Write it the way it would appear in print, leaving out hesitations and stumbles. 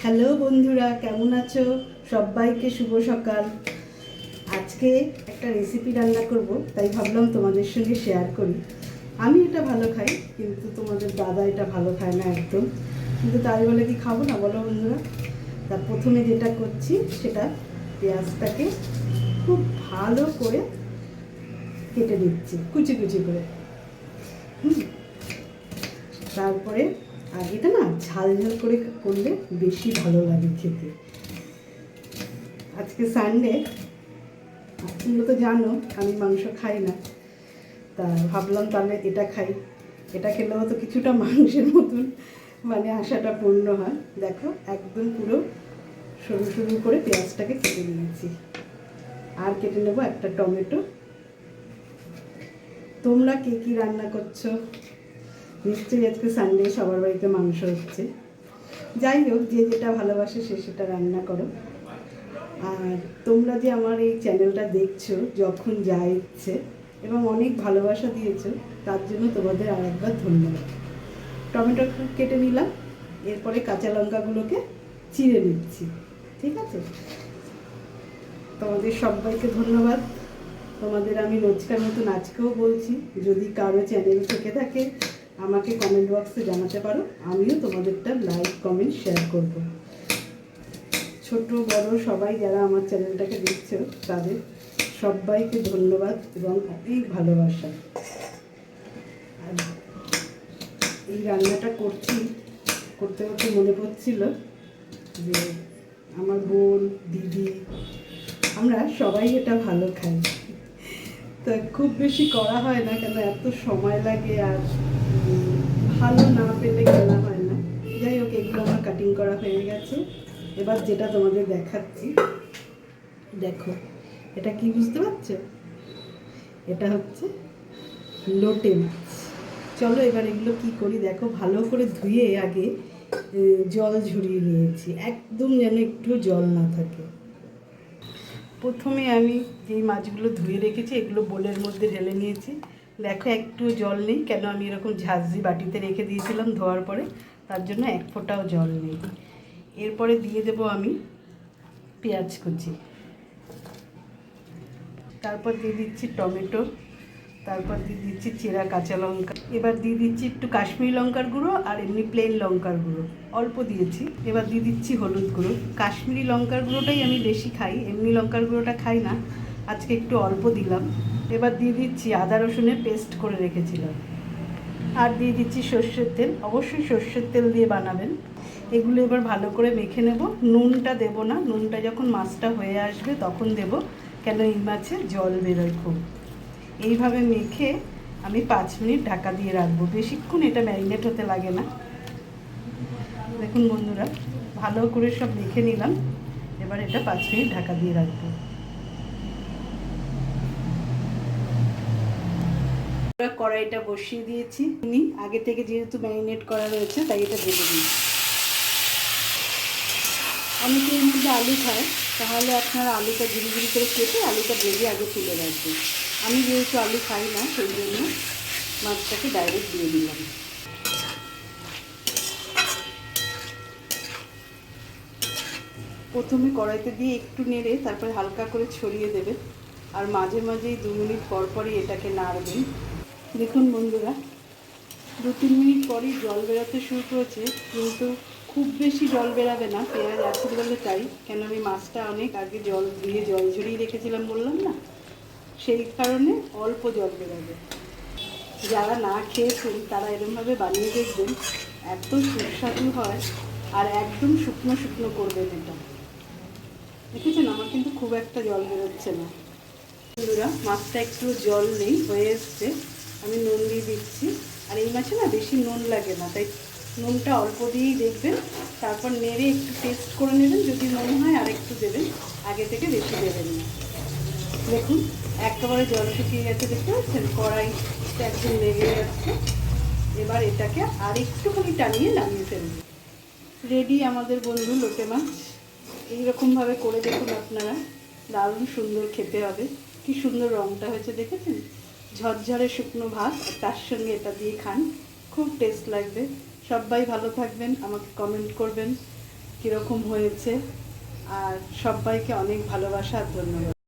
Hello বন্ধুরা, কেমন আছো? সবাইকে শুভ সকাল। আজকে একটা রেসিপি রান্না করব, তাই ভাবলাম তোমাদের সঙ্গে শেয়ার করি। আমি এটা ভালো খাই, কিন্তু তোমাদের দাদা এটা ভালো খায় না একদম। কিন্তু তাই বলে কি খাবো না, বলো বন্ধুরা? তার প্রথমে যেটা করছি সেটা পেঁয়াজটাকে খুব ভালো করে কেটে দিচ্ছি, কুচি কুচি করে। তারপরে আর এটা না ঝাল ঝাল করে করলে বেশি ভালো লাগে খেতে। আজকে সানডে, তোমরা তো জানো আমি মাংস খাই না, তা ভাবলাম তাহলে এটা খাই। এটা খেলেও তো কিছুটা মাংসের মতন মানে আশাটা পূর্ণ হয়। দেখো একদম পুরো সরু সরু করে পেঁয়াজটাকে কেটে নিয়েছি। আর কেটে নেবো একটা টমেটো। তোমরা কে কী রান্না করছো? নিশ্চয়ই আজকে সানডে সবার বাড়িতে মাংস হচ্ছে। যাই হোক, যে যেটা ভালোবাসে সে সেটা রান্না করো। আর তোমরা যে আমার এই চ্যানেলটা দেখছো যখন যা ইচ্ছে এবং অনেক ভালোবাসা দিয়েছো, তার জন্য তোমাদের আর একবার ধন্যবাদ। টমেটো কেটে নিলাম, এরপরে কাঁচা লঙ্কাগুলোকে চিড়ে নিচ্ছি। ঠিক আছে, তোমাদের সবাইকে ধন্যবাদ। তোমাদের আমি রোজকার মতন আজকেও বলছি, যদি কারো চ্যানেল থেকে থাকে আমাকে কমেন্ট বক্সে জানাতে পারো, আমিও তোমাদেরটা লাইক কমেন্ট শেয়ার করব। ছোট বড় সবাই যারা আমার চ্যানেলটাকে দেখছো তাদের সবাইকে ধন্যবাদ এবং অনেক ভালোবাসা। আর এই রান্নাটা করতে করতে মনে পড়ছিল যে আমার বোন, দিদি, আমরা সবাই এটা ভালো খাই। তা খুব বেশি করা হয় না, কেন এত সময় লাগে আর ভালো না পেলে কেনা হয় না। যাই হোক, এগুলো আমার কাটিং করা হয়ে গেছে। এবার যেটা তোমাদের দেখাচ্ছি, দেখো এটা কি বুঝতে পারছো? এটা হচ্ছে লোটে মাছ। চলো এবার এগুলো কি করি দেখো। ভালো করে ধুয়ে আগে জল ঝরিয়ে নিয়েছি, একদম যেন একটু জল না থাকে। প্রথমে আমি যেই মাছগুলো ধুয়ে রেখেছি এগুলো বোলের মধ্যে ঢেলে নিয়েছি। দেখো একটু জল নেই, কেন আমি এরকম ঝাঁঝরি বাটিতে রেখে দিয়েছিলাম ধোয়ার পরে, তার জন্য এক ফোঁটাও জল নেই। এরপরে দিয়ে দেবো আমি পেঁয়াজ কুচি, তারপর দিয়ে দিচ্ছি টমেটো, তারপর দিয়ে দিচ্ছি চেরা কাঁচা লঙ্কা। এবার দিয়ে দিচ্ছি একটু কাশ্মীরি লঙ্কার গুঁড়ো আর এমনি প্লেন লঙ্কার গুঁড়ো অল্প দিয়েছি। এবার দিয়ে দিচ্ছি হলুদ গুঁড়ো। কাশ্মীরি লঙ্কার গুঁড়োটাই আমি বেশি খাই, এমনি লঙ্কার গুঁড়োটা খাই না, আজকে একটু অল্প দিলাম। এবার দিয়ে দিচ্ছি আদা রসুনের পেস্ট করে রেখেছিলাম। আর দিয়ে দিচ্ছি সর্ষের তেল, অবশ্যই সর্ষের তেল দিয়ে বানাবেন। এগুলো এবার ভালো করে মেখে নেব। নুনটা দেব না, নুনটা যখন মাছটা হয়ে আসবে তখন দেব, কেন এই মাছে জল বেরোয় খুব। এইভাবে মেখে আমি 5 মিনিট ঢাকা দিয়ে রাখবো। বেশিক্ষণ এটা ম্যারিনেট হতে লাগে না। দেখুন বন্ধুরা, ভালো করে সব মেখে নিলাম। এবার এটা 5 মিনিট ঢাকা দিয়ে রাখবো। কড়াইটা বসিয়ে দিয়েছি, আগে থেকে যেহেতু ম্যারিনেট করা রয়েছে তাই এটা ভেজে দিয়েছি। অনেকে এর মধ্যে আলু খায়, তাহলে আপনারা আলুটা ঝুড়ি ঝুড়ি করে কেটে আলুটা ভেজে আগে তুলে রাখবেন। আমি যেহেতু আলু খাই না, সেই জন্য মাছটাকে ডাইরেক্ট দিয়ে দিলাম। প্রথমে কড়াইতে দিয়ে একটু নেড়ে তারপরে হালকা করে ছড়িয়ে দেবে, আর মাঝে মাঝেই 2 মিনিট পর পরই এটাকে নাড়বেন। দেখুন বন্ধুরা, 2-3 মিনিট পরই জল বেরোতে শুরু করেছে, কিন্তু খুব বেশি জল বেরাবে না, পেঁয়াজ আছে বলে তাই। কেন আমি মাছটা অনেক আগে জল দিয়ে জল ঝরিয়ে রেখেছিলাম বললাম না, সেই কারণে অল্প জল বেরাবে। যারা না খেয়েছেন তারা এরকমভাবে বানিয়ে দেখবেন, এত সুস্বাদু হয়। আর একদম শুকনো শুকনো করবেন এটা। দেখেছেন আমার কিন্তু খুব একটা জল বেরোচ্ছে না। বন্ধুরা, মাছটা একটু জল নেই, হয়ে এসছে। আমি নুন দিয়ে দিচ্ছি। আর এই মাছে না বেশি নুন লাগে না, তাই নুনটা অল্প দিয়েই দেখবেন। তারপর নেড়ে একটু টেস্ট করে নেবেন, যদি মনে হয় আর একটু দেবেন, আগে থেকে বেশি দেবেন না। দেখুন একেবারে জল শুকিয়ে গেছে, দেখতে পাচ্ছেন কড়াইটা একদম লেগে যাচ্ছে। এবার এটাকে আর একটুখানি টানিয়ে নামিয়ে ফেলব। রেডি আমাদের বন্ধু লোটে মাছ। এইরকমভাবে করে দেখুন আপনারা, দারুণ সুন্দর খেতে হবে। কি সুন্দর রঙটা হয়েছে দেখেছেন? ঝরঝরে শুকনো ভাত, তার সঙ্গে এটা দিয়ে খান, খুব টেস্ট লাগবে। সবাই ভালো থাকবেন, আমাকে কমেন্ট করবেন। কীরকম হয়েছে। আর সবাইকে অনেক ভালোবাসা আর ধন্যবাদ।